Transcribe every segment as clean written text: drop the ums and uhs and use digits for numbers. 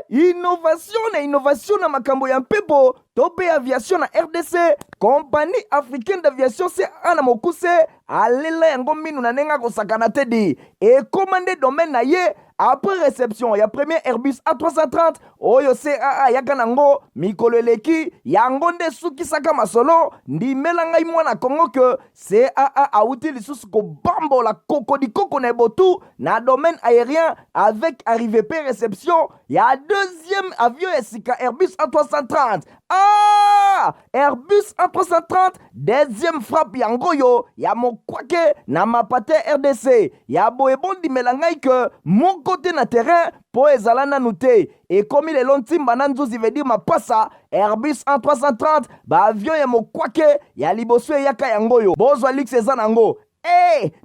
innovation na makambo ya mpepo tope aviation na RDC. Compagnie africaine d'aviation CAA na mokuse alela yango minu na nenga kosakana tedi et commandé domaine na ye. Après réception, il y a premier Airbus A330, oyo CAA yakanango, mikolo eleki, yango nde suki saka masolo, ndi melangai mwana Kongo que CAA a outil lisusu ko bambo la koko di koko na botu, na domaine aérien, avec arrivée P réception, il y a deuxième avion esika Airbus A330. Ah! Airbus A330, deuxième frappe yango yo, ya mokwake na mapate RDC, ya boebon di melangai que mon côté na terrain po ezalana nute et comme il est long timba nanzuzi veut dire mapasa Airbus A330 ba avion ya mokwake ya liboso yaka yango yo bozwa lix ezanango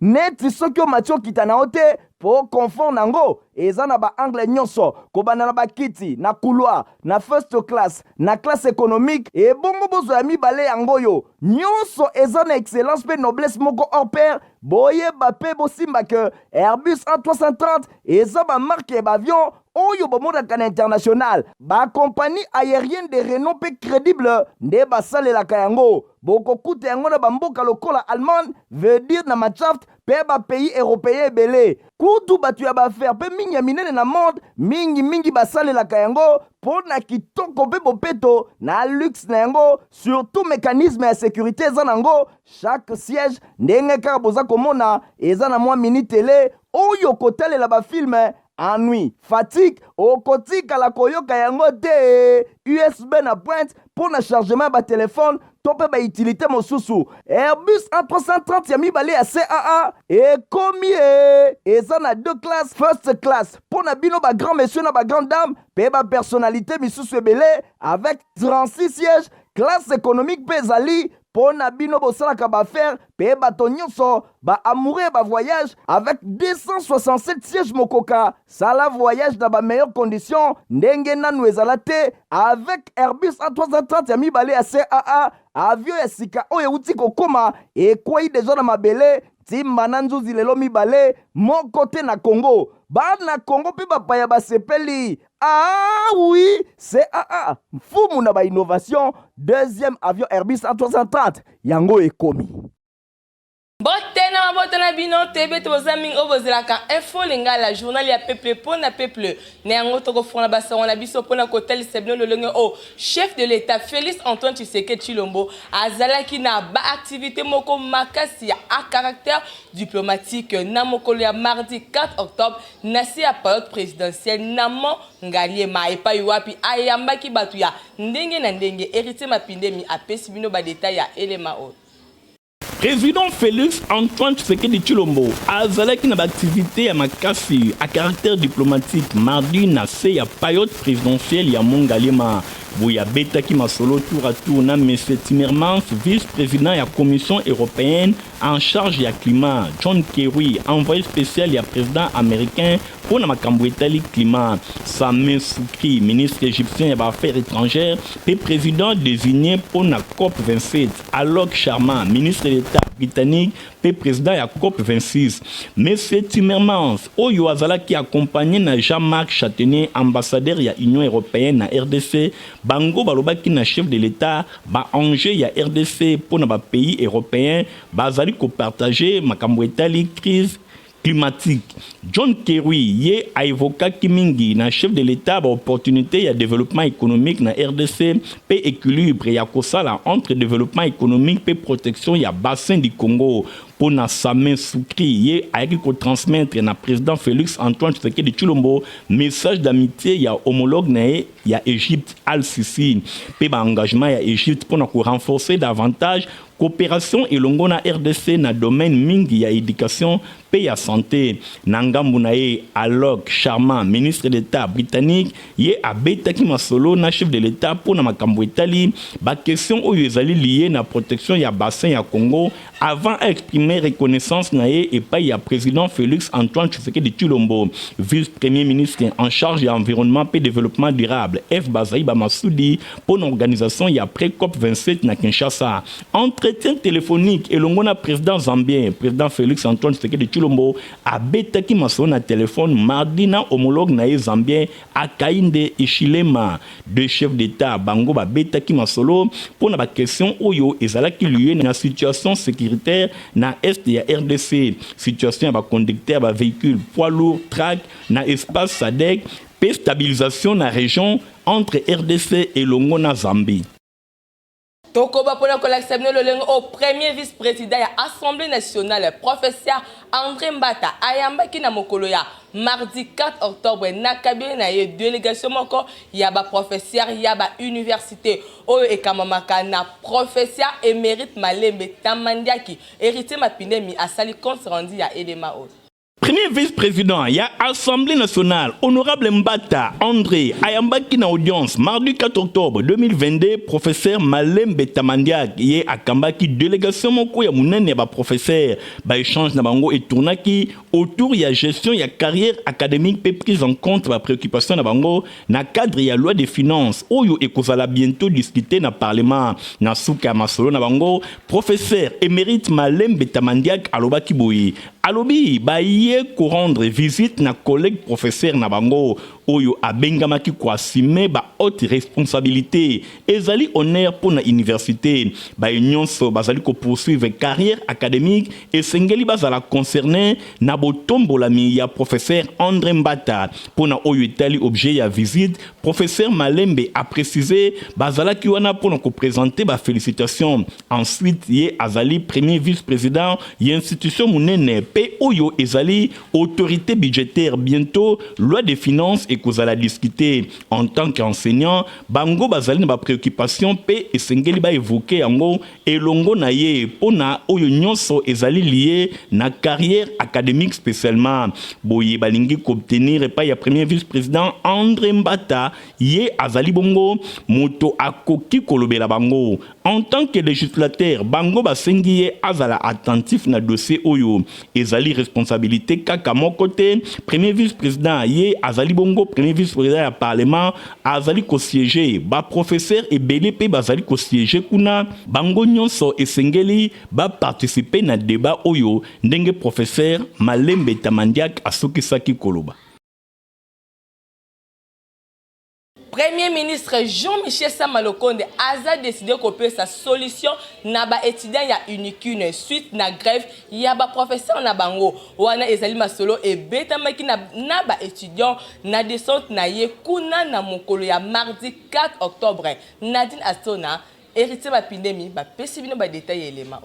neti soki o matio kitana ote po confort nango eza na ba angle nyonso kobana na ba kiti na couloir na first class na classe économique et bongo bozo ya mibale yango yo nyonso eza na excellence pe noblesse moko hors pair boye ba pe bosimba que Airbus A330 eza ba marque ba avion oyo bomodaka na international ba compagnie aérienne de renom pe crédible nde basalelaka yango bokokuta yango na bamboka lokola Allemagne veut dire na machaft pe ba pays européen ebele kutu batu ya bafaire pe mingi ya minene na monde mingi basalelaka yango po na kitoko pe bopeto na luxe na yango surtout mécanisme ya sécurité eza nango chaque siège ndenge kaka boza komona eza na mwa mini télé oyo kotalela bafilme ennui, fatigue, okotika la koyoka yango te USB na pointe pour na chargement ba téléphone tope ba utilité mosusu Airbus A330 ya mibale ya CAA et komi eza na deux classes first class pour na bino ba grand monsieur na ba grande dame pe ba personnalité misusu ebele avec 36 sièges classe économique pe zali pour na bino bosalaka ba faire pe bato nyonso ba amoureux ba voyage avec 267 sièges mokoka sala voyage dans ba meilleures conditions ndenge nanu ezala te avec Airbus A330 ya mibale ya CAA avion ya sika oyo uti kokoma ekwei deja na mabele timba na nzuzi lelo mibale moko te na Congo bana Congo pe bapaya basepeli ah oui CAA mfumu na ba innovation deuxième avion Airbus A330 yango ekomi Botena bino tebe tozaming obozelaka info lingala journal ya peuple pona peuple ne yango toko fona basonga na biso pona kotel sebno lolenge o chef de l'état Félix Antoine Tshisekedi Tshilombo azalaki na ba activité moko makasi à caractère diplomatique na mokolo ya mardi 4 octobre nasi ya période présidentielle namo ngalie maepa yuapi ayambaki batu ya ndenge na ndenge héritier mapindemi apesi bino ba détail ya elema o Président Félix Antoine Tshisekedi Tshilombo azalaki na activité ya makasi à caractère diplomatique mardi na se ya période présidentielle ya Mongalema Bouya betaki masolo tour à tour na M. Timmermans, vice-président ya Commission européenne en charge ya climat, John Kerry, envoyé spécial ya président américain pour la makambo etali climat, Sameh Shoukry, ministre égyptien ya affaires étrangères, et président désigné pour la COP 27, Alok Sharma, ministre d'État britannique, et président ya COP 26. M. Timmermans, oyo azalaki accompagné na Jean-Marc Châtenier, ambassadeur ya Union européenne na RDC, bango balobaki na chef de l'État ba enjeu ya RDC pour na ba pays européens bazali ko partager makambo etali crise climatique. John Kerry ye a évoqué kimingi na chef de l'État ba opportunité ya développement économique na RDC pe équilibre ya kosala entre développement économique pe protection ya bassin du Congo. Pour na Sameh Shoukry ye ayaki ko transmettre na président Félix Antoine Tshisekedi Tshilombo message d'amitié ya homologue na ya Égypte Al-Sisi pe ba engagement ya Égypte pour na ko renforcer davantage coopération elongo na RDC na domaine mingi ya éducation pe ya santé nangambu na ye Alok Sharma ministre d'État britannique ye abetaki masolo na chef de l'État pour na makambo etali ba question oyo ezali lié na protection ya bassin ya Congo avant exprimer exprimer reconnaissance nae et pas ya président Félix Antoine Tshisekedi Tshilombo, vice-premier ministre en charge de l'environnement et développement durable, F. Bazaïba Massoudi, pour l'organisation y après COP27 na Kinshasa. Entretien téléphonique et l'ongona président zambien, président Félix Antoine Tshisekedi Tshilombo, a betaki maso na téléphone mardi na homologue nae zambien à Kainde Ishilema, deux chefs d'État bango ba betaki masolo pour na ba question oyo ezalaki lié na situation sécuritaire na est ya RDC, situation ya ba conducteur ba véhicule poids lourd track na espace SADC, pe stabilisation na région entre RDC et Longona Zambie. Tokoba pona kolakisabino lolengo au premier vice-président ya Assemblée nationale, professeur André Mbata ayambaki na mokolo ya mardi 4 octobre na kabine na ye délégation moko ya ba professeur ya ba université oyo ekamamaka na professeur émérite Malembe Tamandiaki héritier Mapindemi asali compte rendu ya Elema o. Premier vice-président, il y a Assemblée nationale, honorable Mbata André ayambaki na audience mardi 4 octobre 2022, professeur Malembe Tamandiak ye akambaki délégation moko ya munene ba professeur ba échange na bango et tournaki autour ya gestion ya carrière académique pe prise en compte ba préoccupation na bango na cadre ya loi des finances oyo ekozala bientôt discuté na parlement na suka masolo na bango. Professeur émérite Malembe Tamandiak alobaki boyi alobi ba ye ko rendre visite na collègue professeur na bango oyo abengamaki ko assumer ba haute responsabilité ezali honneur pour na université ba nyonso bazali ko poursuivre carrière académique et sengeli bazala concerné na botombolami ya professeur André Mbata pour na oyo etali objet ya visite. Professeur Malembe a précisé bazala ki wana pour na ko présenter ba félicitations. Ensuite ye azali premier vice-président y institution munene pe oyo ezali autorité budgétaire, bientôt loi des finances et kozala discuter en tant qu'enseignant bango bazali na ba préoccupation pe esengeli ba évoquer yango elongo na ye pona oyo nyonso ezali lié na carrière académique spécialement boye balingi obtenir pa ya premier vice-président André Mbata ye azali bongo moto akoki kolobela bango en tant que législateur bango basengi ye azala attentif na dossier oyo ezali responsabilité kaka mon côté premier vice-président ye azali bongo premier vice-président du parlement azali ko siéger ba professeur et BLP bazali ko siéger kuna bango nyonso esengeli ba participer na débat oyo ndenge professeur Malembe Tamandiak asokisaki koloba. Premier ministre Jean-Michel Sama-Lukonde a décidé de copier sa solution na ba étudiant ya unicune suite na grève ya ba professeur na bango wana ezali masolo et betamaki na ba étudiant na descente na ye kuna na mokolo ya mardi 4 octobre. Nadine Astona héritier ba pandémie ba pesi bino ba détail élément.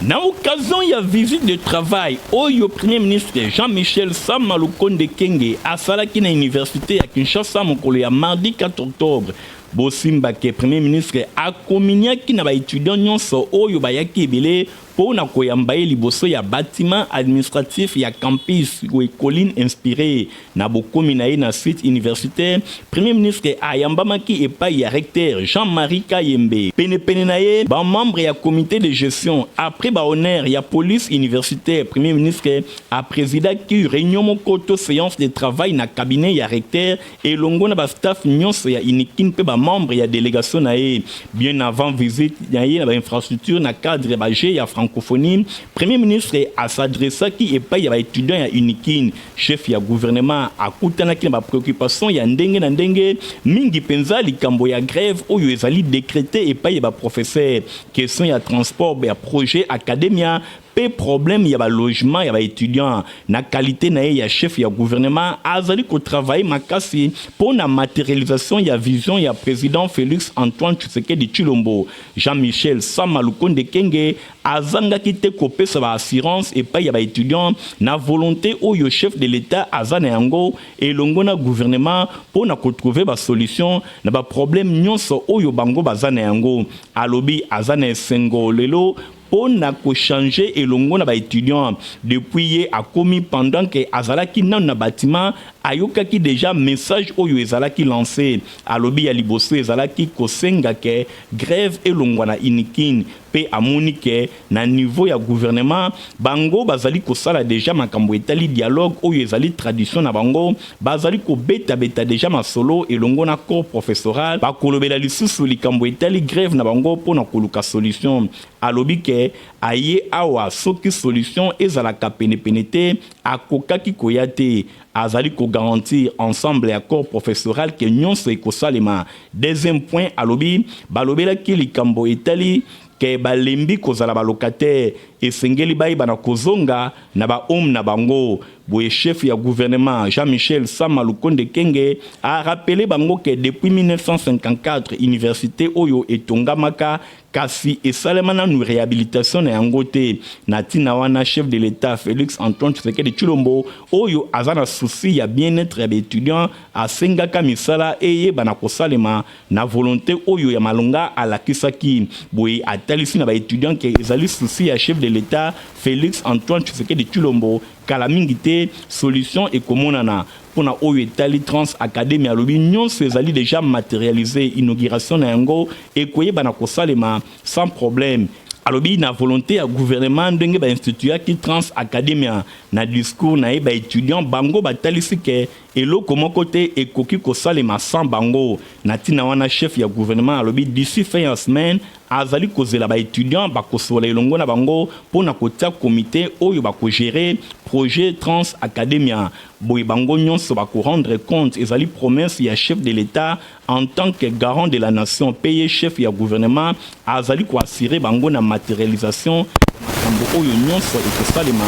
Na occasion ya visite de travail oyo premier ministre Jean-Michel Sama-Lukonde Kenge asalaki na université ya Kinshasa mokolo ya mardi 4 octobre bosimba ke premier ministre akominiaki na ba étudiants nyonso oyo bayaki ebele pour na koyamba liboso ya bâtiment administratif ya campus ou colline inspiré na bokomi na ye na site universitaire. Premier ministre ayambamaki epai ya recteur Jean-Marie Kayembe pene na ye ba membre ya comité de gestion après ba honneur ya police universitaire. Premier ministre a présidaki réunion mokoto séance de travail na cabinet ya recteur et longo na ba staff nyonso ya inikin pe ba membre ya délégation na ye bien avant visite na ye na ba infrastructure na cadre ba G ya francophonie. Premier ministre a s'adressé qui epai ya ba étudiant ya unikin chef ya gouvernement akutana ki na ba préoccupation ya ndenge na ndenge mingi penza likambo ya grève oyo ezali décrété epai ya ba professeur question ya transport ya projet academia pe problème ya ba logement ya ba étudiant na qualité na ya chef ya gouvernement azali ko travailler makasi pour na matérialisation ya vision ya président Félix Antoine Tshisekedi Tshilombo. Jean-Michel Sama-Lukonde Kenge azangaki te kopesa ba assurance et pa ya ba étudiant na volonté oyo chef de l'état azana yango elongo na gouvernement pour na retrouver ba solution na ba problème nyonso oyo bango bazana yango alobi azana sengo lelo pour na ko changer elongo na ba étudiant depuis ye a commis pendant que azalaki na bâtiment ayokaki déjà message oyo ezalaki lancé alobi ya liboso ezalaki kosenga ke grève elongo na inikin pe amoni ke na niveau ya gouvernement bango bazali kosala déjà makambo etali dialogue oyo ezali tradition na bango bazali ko beta déjà masolo elongo na corps professoral bakolobela lisusu likambo etali grève na bango pona koluka solution alobi ke aye awa soki solution ezalaka pene te akokaki koyate azali ko garantir ensemble accord professoral que nyonso ekosalema. Deuxième point alobi balobela ki likambo etali ke balembi kozala balocataire esengeli bai bana kozonga na ba na bango. Boye chef ya gouvernement Jean-Michel Sama Lukonde Kenge a rappelé bango que depuis 1954 université oyo etongamaka kasi esalemana nu réhabilitation na yangote natina wana chef de l'état Félix Antoine Tshisekedi Tshilombo oyo azana souci ya bien-être ya étudiant asengaka misala eye bana kosalema na volonté oyo ya malonga alakisaki boye atalisi na ba étudiant ke ezali souci ya chef de l'état Félix Antoine Tshisekedi Tshilombo kala mingi te solution ekomonana pona oyo etali Trans Academy alobi nyonso ezali déjà matérialisé inauguration na yango ekoyeba na kosalema sans problème alobi na volonté ya gouvernement ndenge ba institut ki Trans Academy na discours na ba étudiant bango batalisi ke eloko moko te ekoki kosalema sans bango natina wana chef ya gouvernement alobi d'ici fin ya semaine azali kozela ba étudiant bakosola elongo na bango pona kotia comité oyo bako gérer projet Trans Academy boy bango nyonso bako rendre compte ezali promesse ya chef de l'état en tant que garant de la nation payé chef ya gouvernement azali ko assurer bango na matérialisation makambo oyo nyonso ekosalema.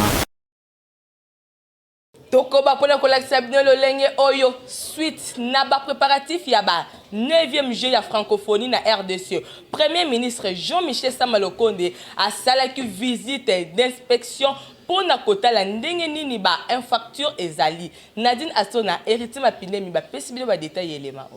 Tokoba pona kolakisa bino lolenge oyo suite na ba préparatif ya ba 9e jeu ya francophonie na RDC. Premier ministre Jean-Michel Sama Lukonde a salaki visite d'inspection pona kotala ndenge nini ba infrastructure ezali. Nadine Asona héritier mapindemi ba pesibilo ba détail elema.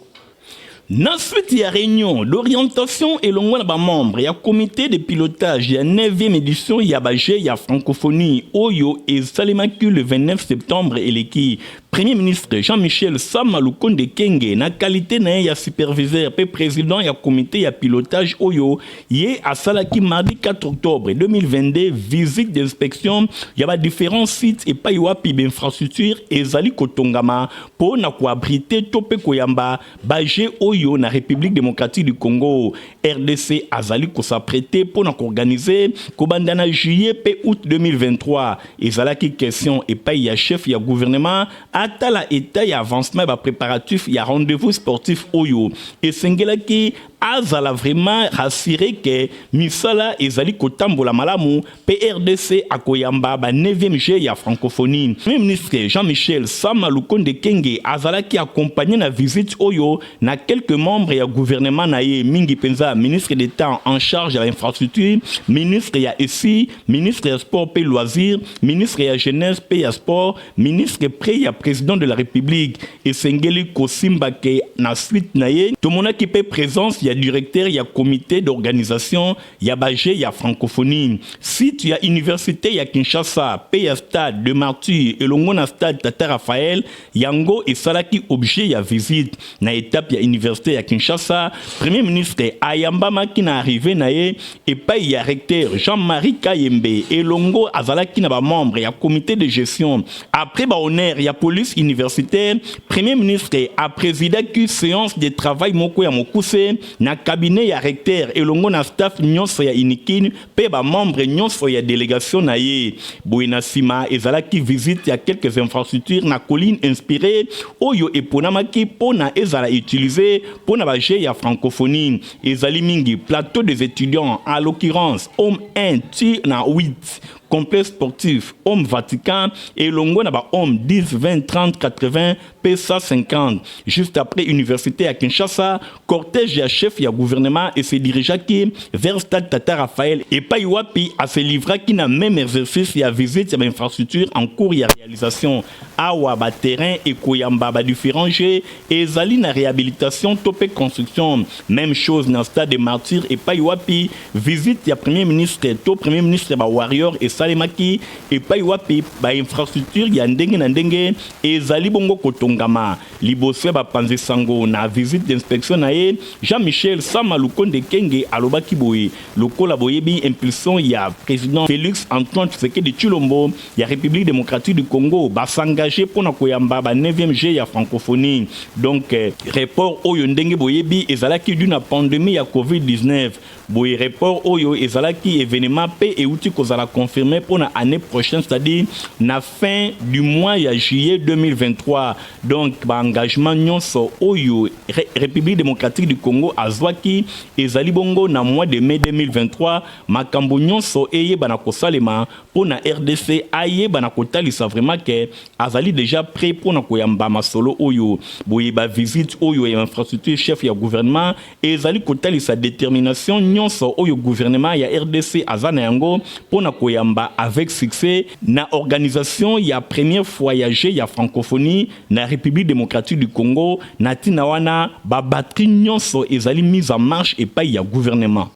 Dans cette réunion d'orientation et l'on a membre, il y a comité de pilotage, il y a 9e édition, il y a Bagé, il y a francophonie, Oyo et Salemaku le 29 septembre et l'équipe. Premier ministre Jean-Michel Sama Lukonde Kenge, na qualité na ya superviseur, pe président ya comité ya pilotage Oyo, yé à Salaki mardi 4 octobre 2022, visite d'inspection, il y a différents sites et pas yoapi d'infrastructure et zali kotongama pour na ko abriter tope koyamba Bagé Oyo na République démocratique du Congo. RDC azali ko s'apprêter pour na organiser kobandana juillet pe août 2023 et zalaki question et pas ya chef ya gouvernement ata la état ya avancement ba préparatif ya rendez-vous sportif Oyo et sengelaki azala vraiment rassuré que misala ezali kotambola malamu PRDC akoyamba ba 9e jeu ya francophonie. Premier ministre Jean-Michel Sama Lukonde Kenge azalaki accompagné na visite Oyo na quelques membres ya gouvernement na ye mingi penza ministre d'État en charge de l'infrastructure, ministre ya ESI, ministre ya sport et loisirs, ministre ya jeunesse et ya sport, ministre près ya président de la République et sengeli kosimba ke na suite na ye tout mona ki pe présence ya directeur ya comité d'organisation ya Bagé ya francophonie. Si tu as université ya Kinshasa, pe ya stade de Martyr et longona stade Tata Raphaël, yango et salaki objet ya visite na étape ya université ya Kinshasa, premier ministre ayamba makina arrivé na ye et pa ya recteur Jean-Marie Kayembe et longo azalaki na ba membre ya comité de gestion. Après ba honneur ya police universitaire, premier ministre a présidé une séance de travail moko ya mokuse na cabinet ya recteur et longo na staff nyonso ya inikin pe ba membre nyonso ya délégation na ye. Boina sima ezalaki visite ya quelques infrastructures na colline inspirée oyo eponamaki pona ezala utilisé pona ba jeu ya francophonie. Ezali mingi plateau des étudiants en l'occurrence homme 1 ti na 8 complexe sportif Homme Vatican et longo na ba Homme 10, 20, 30, 80, PSA 50. Juste après université à Kinshasa, cortège ya chef ya gouvernement et se dirigea qui vers Stade Tata Raphaël et Paiwapi à se livrer qui n'a même exercice ya visite ya infrastructure en cours ya réalisation awa ba terrain et koyamba ba différents jeux et zali na réhabilitation topé construction. Même chose dans Stade des Martyrs et Paiwapi visite ya premier ministre ba Warrior et Salemaki et Paiwapi ba infrastructure ya ndenge na ndenge et zali bongo kotongama liboso ba panze sango na visite d'inspection na ye Jean-Michel Samalukonde Kenge alobaki boye lokola boyebi impulsion ya président Félix Antoine Tshisekedi Tshilombo ya République démocratique du Congo ba s'engager pour na koyamba ba 9e G ya francophonie donc report oyo ndenge boyebi ezalaki d'une pandémie ya COVID-19 boye report oyo ezalaki événement pe et outil kozala confirmé pour la année prochaine, c'est-à-dire na fin du mois ya juillet 2023. Donc ba engagement nyonso oyo République démocratique du Congo azwaki ezali bongo na mois de mai 2023 makambo nyonso eye bana kosalema pour na RDC aye bana kotalisa vraiment que azali déjà prêt pour na koyamba masolo oyo boye ba visite oyo ya infrastructure chef ya gouvernement ezali kotalisa détermination nyonso oyo gouvernement ya RDC azana yango pona koyamba avec succès na organisation ya première voyager ya francophonie na République démocratique du Congo na tina wana ba batterie nyonso ezali mise en marche et pas ya gouvernement.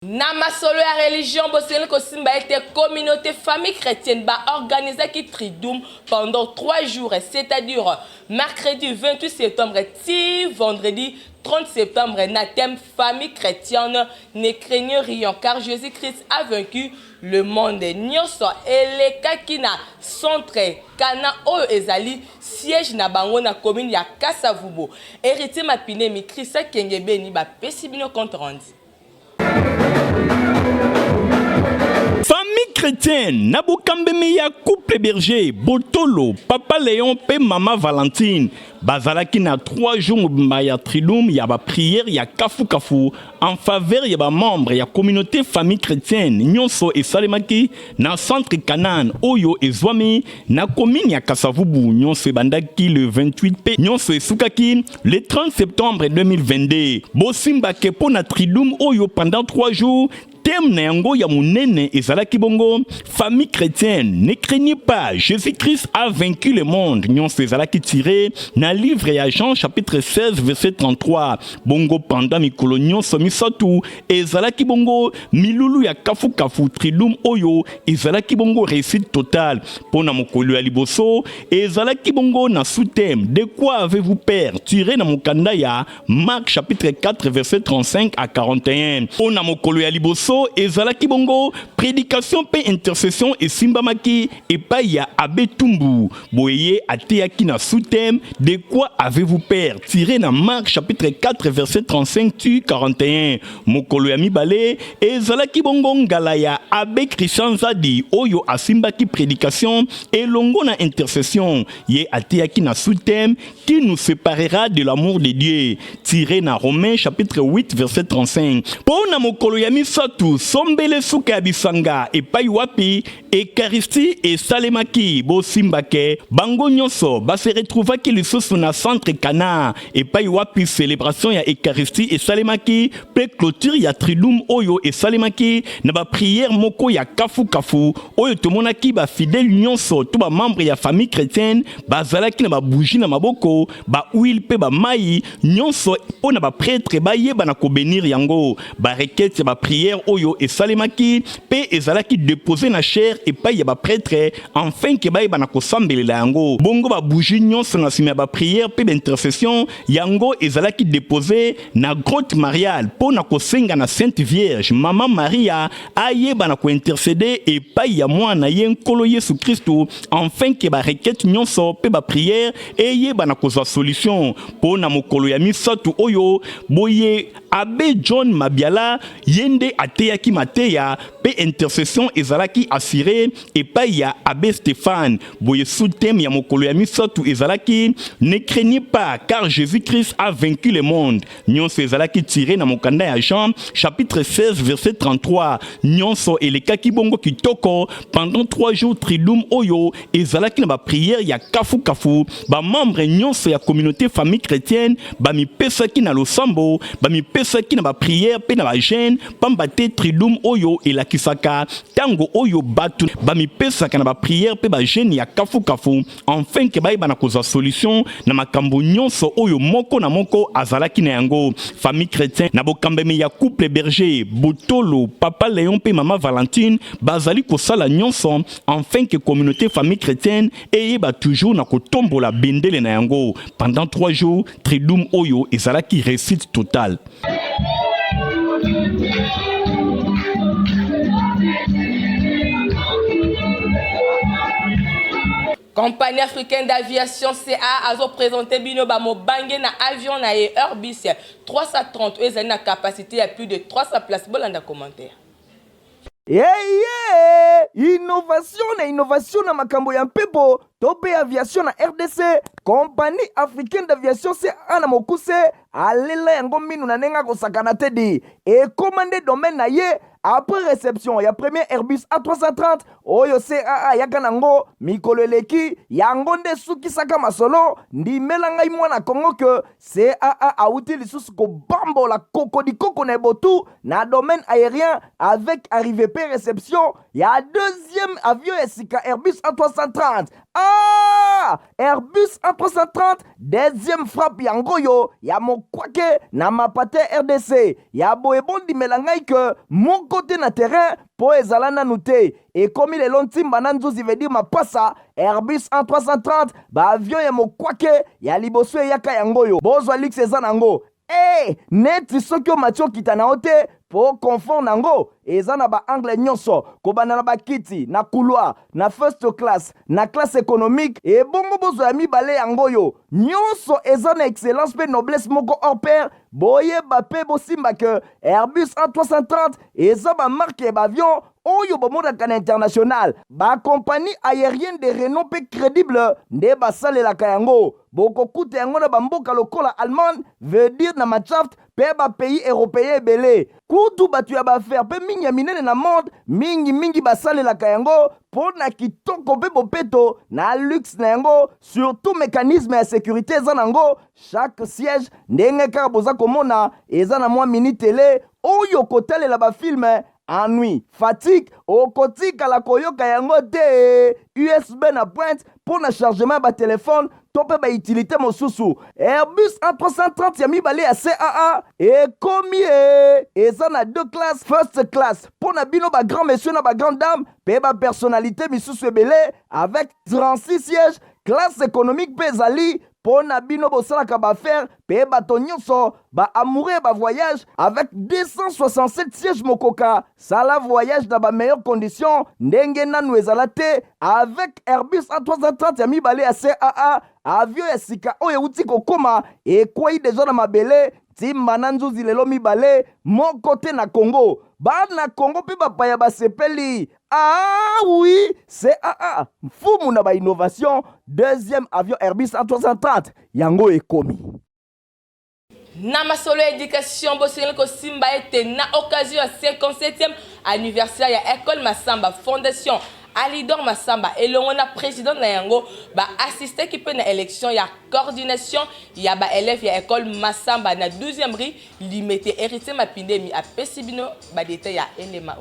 Na masolo ya religion boseli kosimba ete communauté famille chrétienne ba organiser qui tridoum pendant 3 jours, c'est-à-dire mercredi 28 septembre et vendredi 30 septembre na thème famille chrétienne, ne craignez rien car Jésus-Christ a vaincu le monde. Nyonso elekaki na centre kana oyo ezali siège na bango na commune ya Kasavubo. Héritier Mapine mi Christa Kengebeni ba pesi bino compte rendu. Famille chrétienne, Nabokambeme ya couple berger, Botolo, Papa Léon pe Maman Valentine. Bazalaki na 3 jours ya trilum, ya ba prière, ya kafu kafu en faveur ya ba membre ya communauté famille chrétienne nyonso et salemaki na centre Canaan oyo ezwami na commune ya Kasavubu nyonso bandaki le 28 p nyonso esukaki le 30 septembre 2022. Bosimba ke po na trilum oyo pendant 3 jours. Thème na yango ya munene ezalaki bongo famille chrétienne, ne craignez pas, Jésus-Christ a vaincu le monde. Nyonso ezalaki tiré na livre ya Jean chapitre 16 verset 33. Bongo pendant mikolo nyonso misatu ezalaki bongo milulu ya kafu kafu trilum oyo ezalaki bongo réussite totale. Pona mokolo ya liboso ezalaki bongo na sous-thème de quoi avez-vous peur tiré na mokanda ya Marc chapitre 4 verset 35 à 41. Pona mokolo ya liboso ezalaki bongo prédication pe intercession et simbamaki et pa ya Abbé Tumbu boye ateyaki na sous-thème de quoi avez-vous peur tiré na Marc chapitre 4 verset 35 tu 41. Mokolo ya mibale ezalaki bongo ngala ya Abbé Christian Zadi oyo asimbaki prédication et longo na intercession ye ateyaki na sous-thème qui nous séparera de l'amour de Dieu tiré na Romains chapitre 8 verset 35. Pona mokolo ya misatu sombele suka ya bisanga epai wapi Eucharistie et salemaki bosimbake bango nyonso base retrouvaki lisusu na centre Kana epai wapi célébration ya Eucharistie et salemaki pe clôture ya trilum oyo et salemaki na ba prière moko ya kafu kafu oyo tomonaki ba fidèle nyonso to ba membre ya famille chrétienne bazalaki na ba bougie na maboko ba huile pe ba mai nyonso pona ba prêtre ba yeba na ko bénir yango ba requête ba prière oyo et salemaki pe ezalaki déposer na chair et pa ya ba prêtre enfin ke ba yeba na ko sambelela yango bongo ba bougie nyonso na sima ba prière pe d'intercession yango ezalaki déposer na grotte mariale pona ko senga na Sainte Vierge Maman Maria ayeba na ko intercéder et pa ya mwana ye nkolo Yesu Kristo enfin ke ba requête nyonso pe ba prière et yeba na ko za solution pona mokolo ya misatu oyo boye Abbé John Mabiala yende ateyaki mateya pe intercession ezalaki assuré et pa ya Abbé Stéphane boye sous-thème ya mokolo ya misato ezalaki ne craignez pas car Jésus-Christ a vaincu le monde. Nyonso ezalaki tiré na mokanda ya Jean chapitre 16 verset 33. Nyonso elekaki bongo kitoko pendant 3 jours tridum oyo ezalaki na ba prière ya kafu kafu ba membre nyonso ya communauté famille chrétienne ba mi pesaki na losambo ba mi pesaki na ba prière pe na ba jeûne pamba te tridum oyo elakisaka tango oyo batu ba mi pesaka na ba prière pe ba jeûne ya kafu kafu enfin ke ba na koza solution na makambo nyonso oyo moko na moko azalaki na yango. Famille chrétienne na bokambeme ya couple berger Botolo papa Léon pe maman Valentine bazali kosala nyonso enfin que communauté famille chrétienne eyeba toujours na kotombola bendele na yango. Pendant 3 jours tridum oyo ezalaki réussite totale. Compagnie africaine d'aviation CA a présenté bino ba mo bangé na avion na Airbus 330 et na capacité à plus de 300 places. Bolanda commentaire. Innovation na makambo ya mpepo tope aviation na RDC. Compagnie africaine d'aviation CA na mokuse alela yango minu na nenga kosakana tedi et commandé domaine na ye. Après réception, ya premier Airbus A330, oyo CAA yakanango, mikolo eleki, yango nde suki saka masolo, ndi melangai mwana Kongo que CAA a outil lisusu ko bambo la koko di koko na botu na domaine aérien avec arrivée pe réception, ya deuxième avion esika Airbus A330. Ah! Airbus A330, deuxième frappe yango yo, ya mokwake na mapate RDC, ya boebondi melangai que mon côté na terrain po ezalana nute et comme il est lontimba nanzuzi veut dire mapasa Airbus A330 ba avion ya mokwake ya liboso yaka yango yo bozwa lix ezanango neti soki omatio kita na ote po confort nango eza na ba angle nyonso kobana na bakiti na couloir na first class na classe économique et bongo bozo ya mibale yango yo nyonso eza na excellence pe noblesse moko hors pair boye ba pe bosimba que Airbus A330 eza ba marque ba avion oyo bomodaka na international ba compagnie aérienne de renom pe crédible nde basalelaka yango bokokuta yango na bamboka lokola Allemagne veut dire na Machaft pe ba pays européen ebele kutu batu ya baaffaire pe mingi ya minene na monde mingi basalelaka yango po na kitoko pe bopeto na luxe na yango surtout mécanisme ya sécurité eza nango chaque siège ndenge kaka boza komona eza na mwa mini télé oyo kotalela bafilme ennui, fatigue, okotika koyoka yango te USB na pointe pour na chargement ba téléphone tope ba utilité mosusu Airbus A330 ya mibale ya CAA et komi eza na 2 classes first class pour na bino ba grand monsieur na ba grande dame pe ba personnalité misusu ebele avec 36 sièges classe économique pe ezali pour na bino bosalaka baaffaire pe bato nyonso ba amoureux ba voyage avec 267 sièges mokoka sala voyage dans ba meilleures conditions ndenge nanu ezala te avec Airbus A330 ya mibale ya CAA avion ya sika oyo uti kokoma ekwei deja na mabele timba na nzuzi lelo mibale moko te na Congo bana Congo pe bapaya basepeli ah oui CAA mfumu na ba innovation deuxième avion Airbus A330 yango ekomi na masolo éducation bosengeli kosimba ete na occasion ya 57e anniversaire ya école Masamba fondation Alidor Masamba elongo na président na yango ba assister ki pe na élection ya coordination ya ba élève ya école Masamba na 12e rue limité héritier mapindemi a pesibino ba détail ya NMA.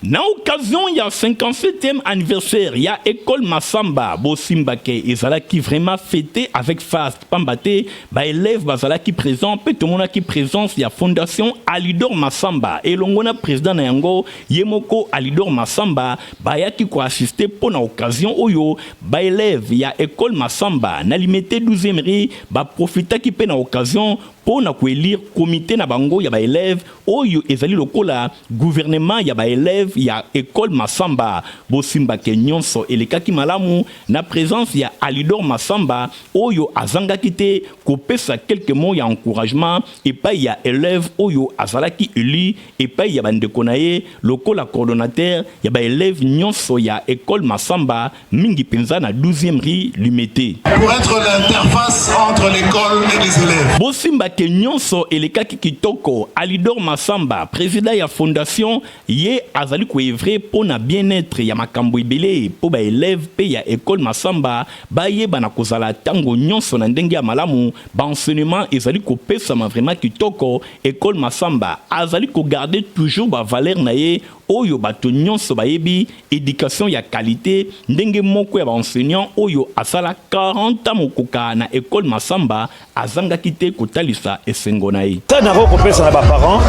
Na occasion ya 57e anniversaire ya école Masamba Bosimbake ezalaki vraiment fêté avec fast pambate ba élève bazalaki présent pe tout monde qui présence ya fondation Alidor Masamba elongo na président na yango yemoko Alidor Masamba bayaki ko assister pour na occasion oyo ba élève ya école Masamba na limité 12e rue ba profitaki pe na occasion pour na élire comité na bango ya ba élève oyo ezali lokola gouvernement ya ba élève élève ya école Masamba bosimba ke nyonso elekaki malamu na présence ya Alidor Masamba oyo azangaki te kopesa quelques mots ya encouragement epai ya élève oyo azalaki élu epai ya bandeko na ye lokola coordonnateur ya ba élève nyonso ya école Masamba mingi penza na 12e rue Lumete pour être l'interface entre l'école et les élèves. bosimba ke nyonso elekaki kitoko. Alidor Masamba président ya fondation ye azali koevre pona bien-être ya makambo ebele po ba élève pe ya école Masamba bayeba na kozala tango nyonso na ndenge ya malamu ba enseignement ezali kopesama vraiment kitoko. École Masamba azali ko garder toujours ba valeur na ye oyo bato nyonso bayebi éducation ya qualité ndenge moko ya ba enseignant oyo asala 40 ans mokoka na école Masamba azangaki te kotalisa esengo na ye. Ça n'a pas compensé na ba parents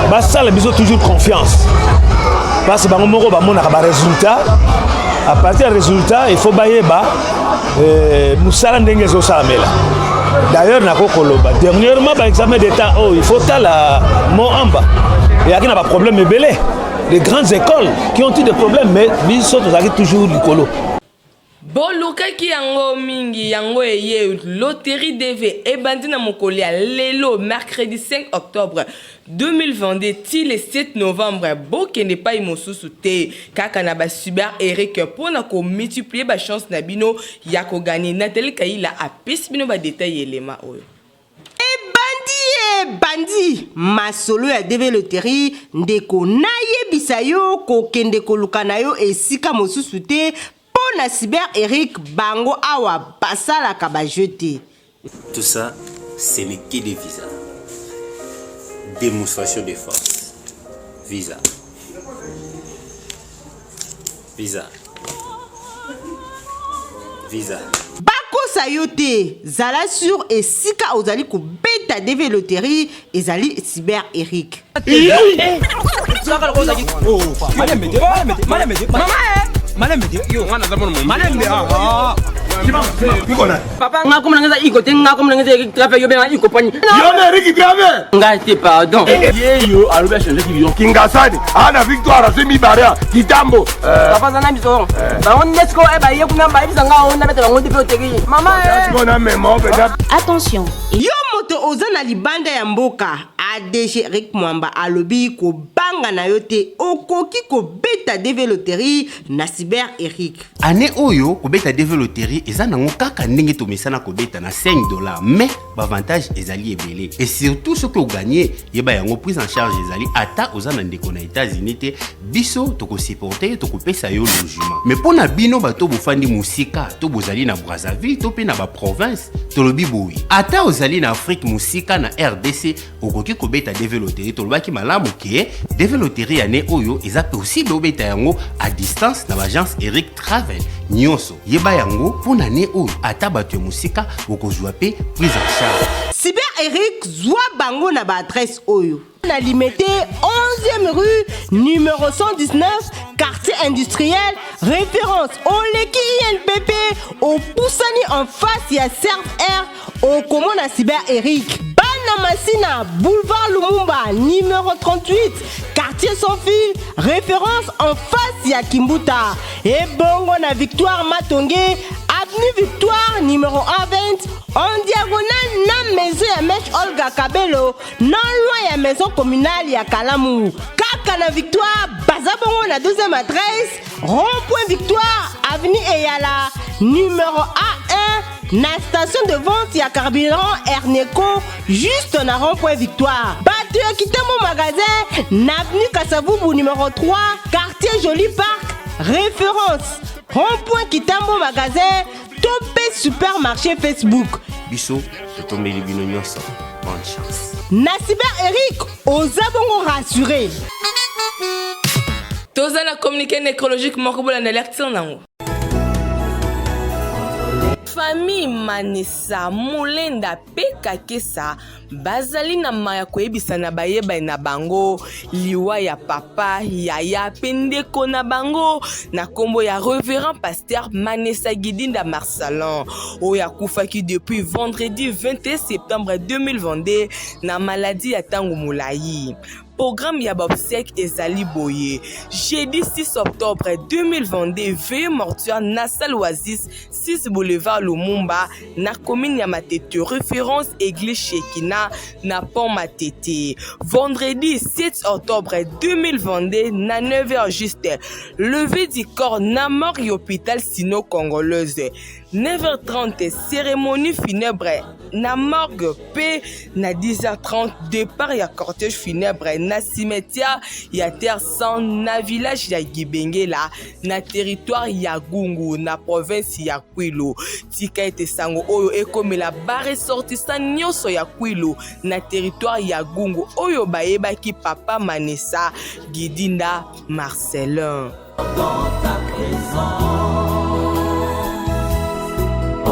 ba sala biso toujours confiance parce que bango moko ba mona ba résultat à partir du résultat il faut bayeba musala ndenge zo salamela. D'ailleurs na kokoloba dernièrement ba examen d'état oh il faut tala mo amba et akina ba problème ebele. Les grandes écoles qui ont eu des problèmes, mais ils sont toujours du colo. Bolukaki yango mingi yango eye loterie DV ebandi na mokoli ya lelo mercredi 5 octobre 2022 ti le 7 novembre bokende pa imosusu te kaka na ba Super Eric pona ko multiplier ba chance na bino ya ko gagner Nathalie Kaila apesi bino ba détail elema oyo. Bandi masolo ya DV loterie ndeko naye bisayo ko kende ko lukana yo esika mosusu te pona Cyber Eric bango awa basala ka ba jeter. Tout ça, ce n'est que des visas. Démonstration de force. Visa. Visa. Visa. Bakosa yo te zala sur esika ozali ko beta DV loterie ezali Cyber Eric. Papa, nga ko mnangeza iko te nga ko mnangeza trafe yo be nga iko pani. Yo na Eric Grave. Nga te pardon. Yo alobe changer ki yo. Kingasani, ana victoire semi barrière, kitambo. Papa zana biso. Ba on nesko e ba ye kuna ba bisa nga on na beta ngo te tegi. Mama Attention. Yo moto ozana libanda ya mboka ADG Eric Mwamba alobi ko banga na yote okoki ko beta DV loterie na Cyber Eric. Ane oyo ko beta DV loterie eza nango kaka ndenge to mesana ko beta na $5 mais avantage ezali ebele et surtout ce que vous gagnez yeba yango prise en charge ezali ata ozana ndeko na États-Unis te biso to ko supporter to ko pesa yo logement mais pona bino bato bofandi musika to bozali na Brazzaville to pe na ba province to lobi boui ata ozali na Afrique musika na RDC okoki ko beta DV loterie to lobaki malamu ke DV loterie ane oyo eza possible obeta yango à distance na l'agence Eric Travel nyonso yeba yango pona ne oyo ata bato musika bokozwa pe prise en charge. Cyber Eric zwa bango na ba adresse oyo na limité 11e rue numéro 119 quartier industriel référence Oleki INPP au Poussani en face ya Serve Air au Komona Cyber Eric Bana Massina boulevard Lumumba numéro 38 quartier sans fil référence en face ya Kimbuta et bongo na Victoire Matongé avenue Victoire numéro 120 en diagonale na maison ya Mèche Olga Kabelo non loin ya maison communale ya Kalamu kaka na Victoire bazabongo na deuxième adresse rond-point Victoire avenue Eyala numéro A1 na station de vente ya carburant Erneco juste na rond-point Victoire bato ya Kitemo magasin na avenue Kasavubu numéro 3 quartier Joli Parc référence rond-point Kitambo magasin topé supermarché Facebook Biso tombeli bino nyonso bonne chance na Cyber Eric ozabongo rassuré toza la communiqué nécrologique moko bola na l'action nango famille Manessa Mulenda Pekakesa bazali na maya koyebisa na bayeba na bango liwa ya papa yaya pendeko na bango na kombo ya révérend pasteur Manessa Gidinda Marsalon oyo akufaki depuis vendredi 21 septembre 2022 na maladie ya tango molayi. Programme ya obsèque ezali boye. Jeudi 6 octobre 2022, veille mortuaire Nassal Oasis 6 boulevard Lumumba na commune ya Matete, référence église Shekina na pont Matete. Vendredi 7 octobre 2022 na 9h juste, levée du corps na morgue hôpital sino-congolaise. 9h30 cérémonie funèbre na morgue P na 10h30 départ ya cortège funèbre na cimetière ya terre sans na village ya Gibengela na territoire ya Gungu na province ya Kwilu. Tika ete sango oyo ekomela ba ressortissant nyonso ya Kwilu na territoire ya Gungu oyo bayebaki papa Manessa Gidinda Marcelin.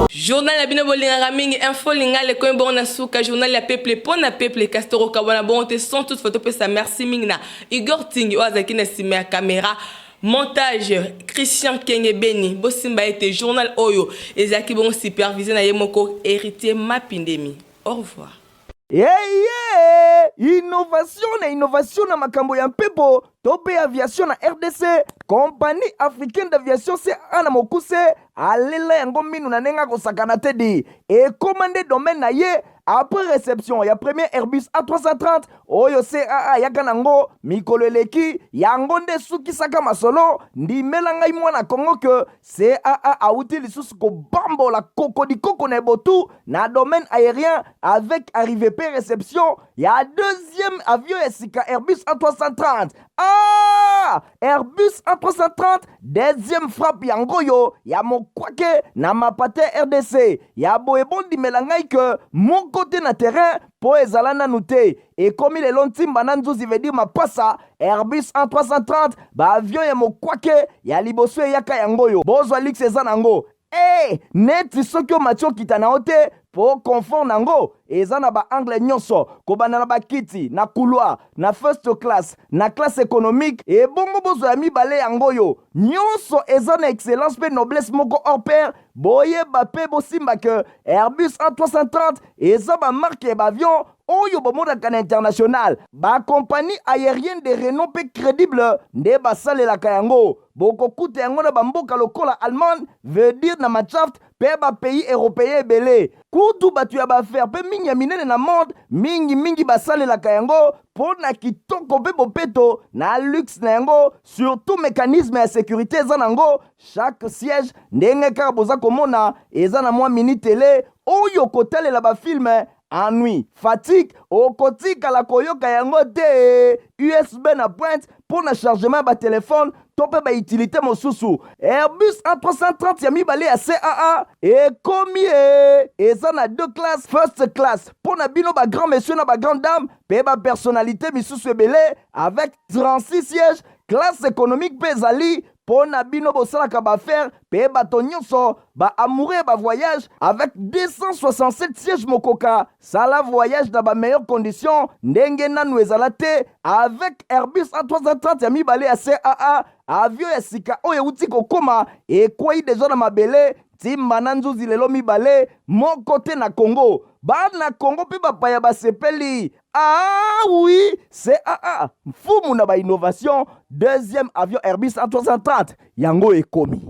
Journal ya bino bolingaka mingi info lingale ko bon na suka journal ya peuple pona peuple Castoro kabona bon te sont toutes photos pesa merci mingi na Igor Tingi ozaki na sima ya caméra montage Christian Kenge Beni bosimba ete journal oyo ezaki bon supervisé na yemoko héritier Mapindemi. Au revoir. Innovation na makambo ya mpepo tope aviation na RDC compagnie africaine d'aviation CA na mokuse alela yango minu na nenga kosakana tedi et commandé domaine na ye après réception ya premier Airbus A330 oyo CAA yaka nango mikolo eleki yango nde sukisaka masolo ndimela ngai mwana Kongo ke CAA auti lisusu kobambola koko na botu na domaine aérien avec arrivée pe réception ya deuxième avion esika Airbus A330. Airbus A330 deuxième frappe yango yo ya mokwake na mapate RDC ya boebondi melangai ke mon côté na terrain po ezala nanu te ekomi lelo ntimba na nzuzi veut dire mapasa Airbus A330 ba avion ya mokwake ya liboso eyaka yango yo bozwa lix eza nango neti soki omatio kita na ote po confort nango eza na ba angle nyonso kobanda na bakiti na couloir na first class na classe économique et bongo bozo ya mibale yango yo nyonso eza na excellence pe noblesse moko hors pair boyeba pe bosimba ke Airbus A330 eza ba marque ba avion oyo bomonaka na international ba compagnie aérienne de renom pe crédible nde basalelaka yango bokokuta yango na bamboka lokola Allemagne veut dire na Machaft pe ba pays européen ebele kutu batu ya bafaire pe mingi ya minene na monde mingi basalelaka yango pona kitoko pe bopeto na luxe na yango surtout mécanisme ya sécurité eza nango chaque siège ndenge kaka boza komona eza na mwa mini télé oyo kotalela bafilme ennui, fatigue, okotika la koyoka yango te USB na pointe pour na chargement ba téléphone tope ba utilité mosusu Airbus A330 ya mibale ya CAA et komi eza na deux classes first class pour na bino ba grand monsieur na ba grande dame pe ba personnalité misusu ebele avec 36 sièges classe économique pe zali pour na bino bosalaka ba faire pe bato nyonso ba amoureux ba voyage avec 267 sièges mokoka sala voyage dans ba meilleures conditions ndenge nanu ezala te avec Airbus A330 ya mibale ya CAA avion ya sika oyo uti kokoma ekwei deja na mabele timba na nzuzi lelo mibale moko te na Congo bana Congo pe bapaya basepeli oui CAA mfumu na ba innovation deuxième avion Airbus A330 yango ekomi